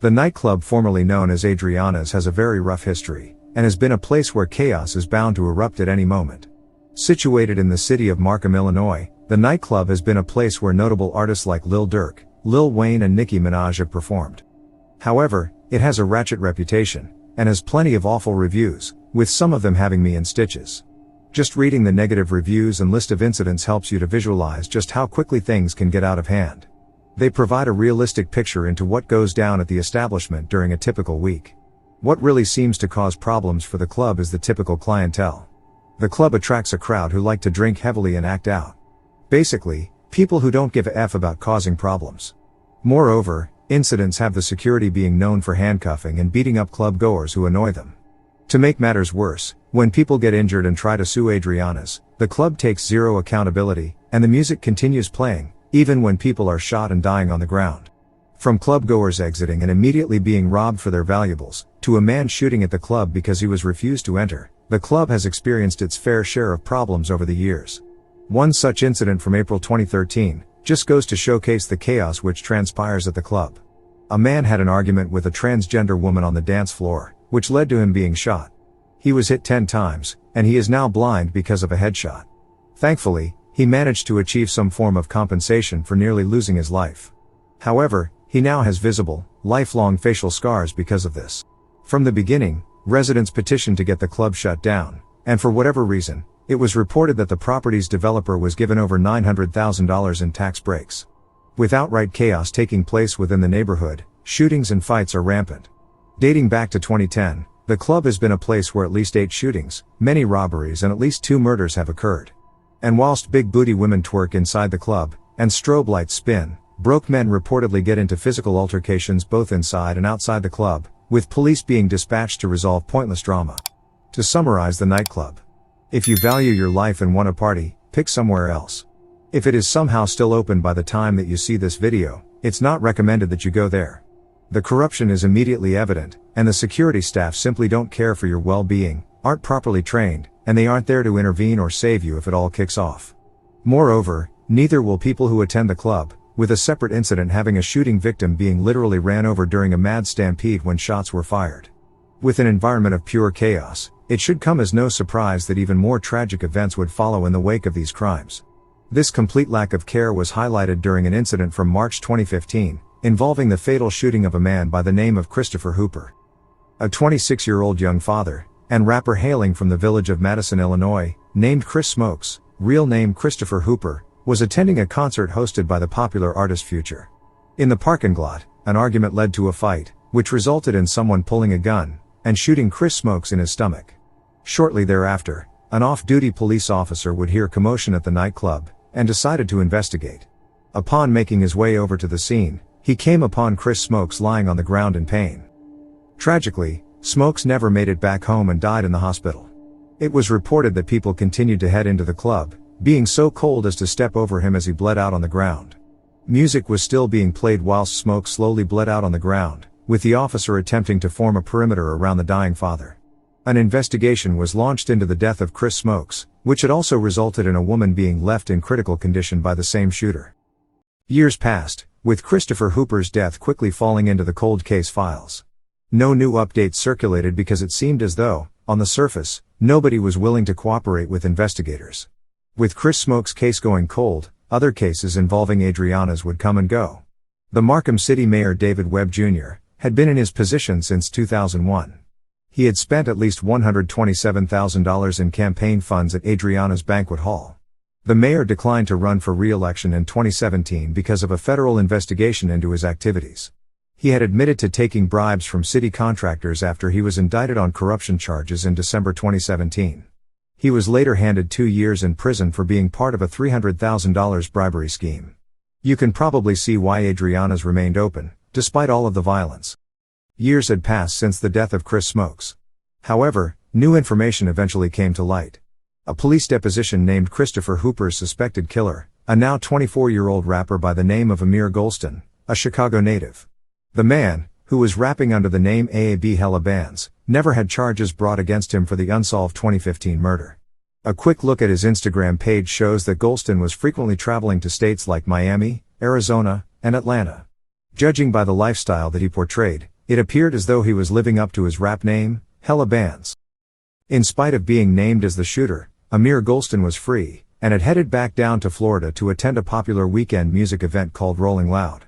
The nightclub formerly known as Adriana's has a very rough history, and has been a place where chaos is bound to erupt at any moment. Situated in the city of Markham, Illinois, the nightclub has been a place where notable artists like Lil Durk, Lil Wayne and Nicki Minaj have performed. However, it has a ratchet reputation, and has plenty of awful reviews, with some of them having me in stitches. Just reading the negative reviews and list of incidents helps you to visualize just how quickly things can get out of hand. They provide a realistic picture into what goes down at the establishment during a typical week. What really seems to cause problems for the club is the typical clientele. The club attracts a crowd who like to drink heavily and act out. Basically, people who don't give a F about causing problems. Moreover, incidents have the security being known for handcuffing and beating up club goers who annoy them. To make matters worse, when people get injured and try to sue Adriana's, the club takes zero accountability, and the music continues playing, even when people are shot and dying on the ground. From club goers exiting and immediately being robbed for their valuables, to a man shooting at the club because he was refused to enter, the club has experienced its fair share of problems over the years. One such incident from April 2013 just goes to showcase the chaos which transpires at the club. A man had an argument with a transgender woman on the dance floor, which led to him being shot. He was hit 10 times, and he is now blind because of a headshot. Thankfully, he managed to achieve some form of compensation for nearly losing his life. However, he now has visible, lifelong facial scars because of this. From the beginning, residents petitioned to get the club shut down, and for whatever reason, it was reported that the property's developer was given over $900,000 in tax breaks. With outright chaos taking place within the neighborhood, shootings and fights are rampant. Dating back to 2010, the club has been a place where at least 8 shootings, many robberies and at least 2 murders have occurred. And whilst big booty women twerk inside the club, and strobe lights spin, broke men reportedly get into physical altercations both inside and outside the club, with police being dispatched to resolve pointless drama. To summarize the nightclub. If you value your life and want a party, pick somewhere else. If it is somehow still open by the time that you see this video, it's not recommended that you go there. The corruption is immediately evident, and the security staff simply don't care for your well-being, aren't properly trained, and they aren't there to intervene or save you if it all kicks off. Moreover, neither will people who attend the club, with a separate incident having a shooting victim being literally ran over during a mad stampede when shots were fired. With an environment of pure chaos, it should come as no surprise that even more tragic events would follow in the wake of these crimes. This complete lack of care was highlighted during an incident from March 2015, involving the fatal shooting of a man by the name of Christopher Hooper. A 26-year-old young father, and rapper hailing from the village of Madison, Illinois, named Chris Smokes, real name Christopher Hooper, was attending a concert hosted by the popular artist Future. In the parking lot, an argument led to a fight, which resulted in someone pulling a gun, and shooting Chris Smokes in his stomach. Shortly thereafter, an off-duty police officer would hear commotion at the nightclub, and decided to investigate. Upon making his way over to the scene, he came upon Chris Smokes lying on the ground in pain. Tragically, Smokes never made it back home and died in the hospital. It was reported that people continued to head into the club, being so cold as to step over him as he bled out on the ground. Music was still being played whilst Smokes slowly bled out on the ground, with the officer attempting to form a perimeter around the dying father. An investigation was launched into the death of Chris Smokes, which had also resulted in a woman being left in critical condition by the same shooter. Years passed, with Christopher Hooper's death quickly falling into the cold case files. No new updates circulated because it seemed as though, on the surface, nobody was willing to cooperate with investigators. With Chris Smokes' case going cold, other cases involving Adriana's would come and go. The Markham City Mayor David Webb Jr. had been in his position since 2001. He had spent at least $127,000 in campaign funds at Adriana's banquet hall. The mayor declined to run for re-election in 2017 because of a federal investigation into his activities. He had admitted to taking bribes from city contractors after he was indicted on corruption charges in December 2017. He was later handed 2 years in prison for being part of a $300,000 bribery scheme. You can probably see why Adriana's remained open, despite all of the violence. Years had passed since the death of Chris Smokes. However, new information eventually came to light. A police deposition named Christopher Hooper's suspected killer, a now 24-year-old rapper by the name of Ameer Golston, a Chicago native. The man, who was rapping under the name AAB HellaBandz, never had charges brought against him for the unsolved 2015 murder. A quick look at his Instagram page shows that Golston was frequently traveling to states like Miami, Arizona, and Atlanta. Judging by the lifestyle that he portrayed, it appeared as though he was living up to his rap name, HellaBandz. In spite of being named as the shooter, Ameer Golston was free, and had headed back down to Florida to attend a popular weekend music event called Rolling Loud.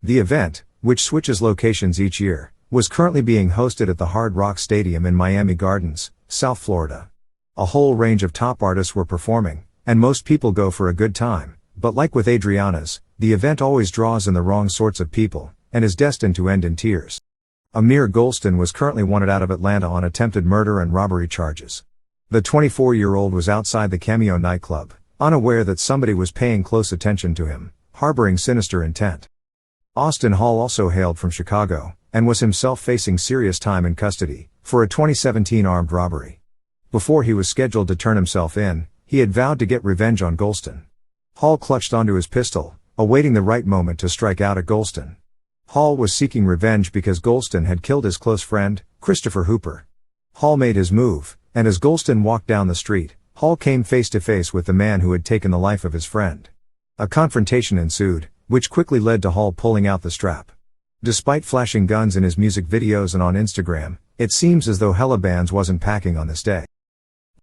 The event, which switches locations each year, was currently being hosted at the Hard Rock Stadium in Miami Gardens, South Florida. A whole range of top artists were performing, and most people go for a good time, but like with Adriana's, the event always draws in the wrong sorts of people, and is destined to end in tears. Ameer Golston was currently wanted out of Atlanta on attempted murder and robbery charges. The 24-year-old was outside the Cameo nightclub, unaware that somebody was paying close attention to him, harboring sinister intent. Austin Hall also hailed from Chicago, and was himself facing serious time in custody, for a 2017 armed robbery. Before he was scheduled to turn himself in, he had vowed to get revenge on Golston. Hall clutched onto his pistol, awaiting the right moment to strike out at Golston. Hall was seeking revenge because Golston had killed his close friend, Christopher Hooper. Hall made his move, and as Golston walked down the street, Hall came face to face with the man who had taken the life of his friend. A confrontation ensued, which quickly led to Hall pulling out the strap. Despite flashing guns in his music videos and on Instagram, it seems as though HellaBandz wasn't packing on this day.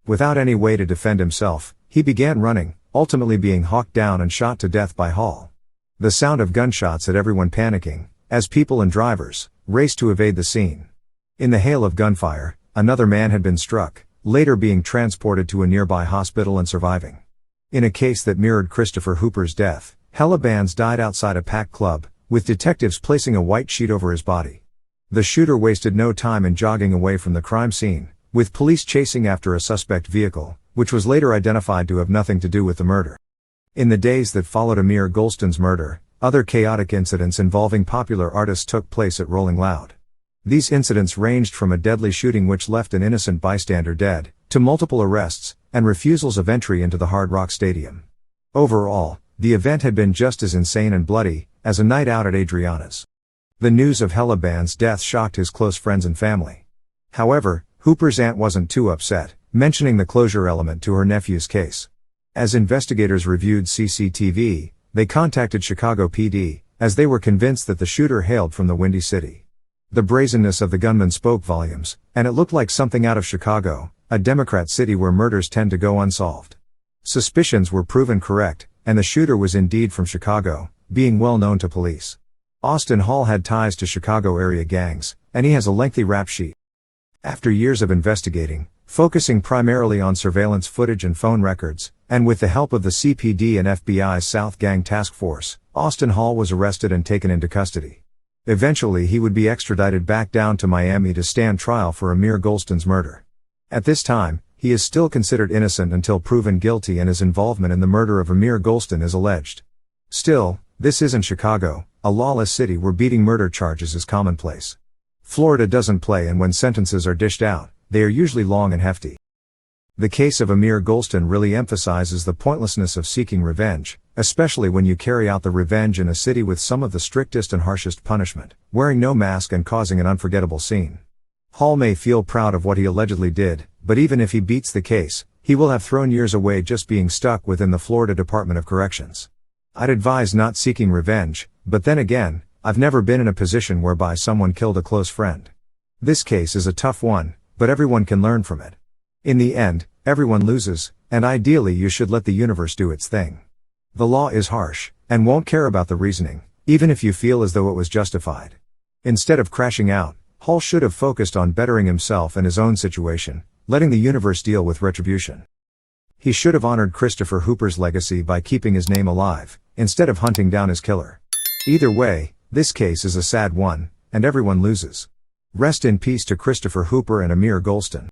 Without any way to defend himself, he began running, ultimately being hawked down and shot to death by Hall. The sound of gunshots had everyone panicking, as people and drivers raced to evade the scene. In the hail of gunfire, another man had been struck, later being transported to a nearby hospital and surviving. In a case that mirrored Christopher Hooper's death, HellaBandz died outside a packed club, with detectives placing a white sheet over his body. The shooter wasted no time in jogging away from the crime scene, with police chasing after a suspect vehicle, which was later identified to have nothing to do with the murder. In the days that followed Ameer Golston's murder, other chaotic incidents involving popular artists took place at Rolling Loud. These incidents ranged from a deadly shooting which left an innocent bystander dead, to multiple arrests, and refusals of entry into the Hard Rock Stadium. Overall, the event had been just as insane and bloody as a night out at Adriana's. The news of HellaBandz' death shocked his close friends and family. However, Hooper's aunt wasn't too upset, mentioning the closure element to her nephew's case. As investigators reviewed CCTV, they contacted Chicago PD, as they were convinced that the shooter hailed from the Windy City. The brazenness of the gunman spoke volumes, and it looked like something out of Chicago, a Democrat city where murders tend to go unsolved. Suspicions were proven correct, and the shooter was indeed from Chicago, being well known to police. Austin Hall had ties to Chicago area gangs, and he has a lengthy rap sheet. After years of investigating, focusing primarily on surveillance footage and phone records, and with the help of the CPD and FBI's South Gang Task Force, Austin Hall was arrested and taken into custody. Eventually he would be extradited back down to Miami to stand trial for Ameer Golston's murder. At this time, he is still considered innocent until proven guilty, and his involvement in the murder of Ameer Golston is alleged. Still, this isn't Chicago, a lawless city where beating murder charges is commonplace. Florida doesn't play, and when sentences are dished out, they are usually long and hefty. The case of Ameer Golston really emphasizes the pointlessness of seeking revenge, especially when you carry out the revenge in a city with some of the strictest and harshest punishment, wearing no mask and causing an unforgettable scene. Hall may feel proud of what he allegedly did, but even if he beats the case, he will have thrown years away just being stuck within the Florida Department of Corrections. I'd advise not seeking revenge, but then again, I've never been in a position whereby someone killed a close friend. This case is a tough one, but everyone can learn from it. In the end, everyone loses, and ideally you should let the universe do its thing. The law is harsh, and won't care about the reasoning, even if you feel as though it was justified. Instead of crashing out, Hall should have focused on bettering himself and his own situation, letting the universe deal with retribution. He should have honored Christopher Hooper's legacy by keeping his name alive, instead of hunting down his killer. Either way, this case is a sad one, and everyone loses. Rest in peace to Christopher Hooper and Ameer Golston.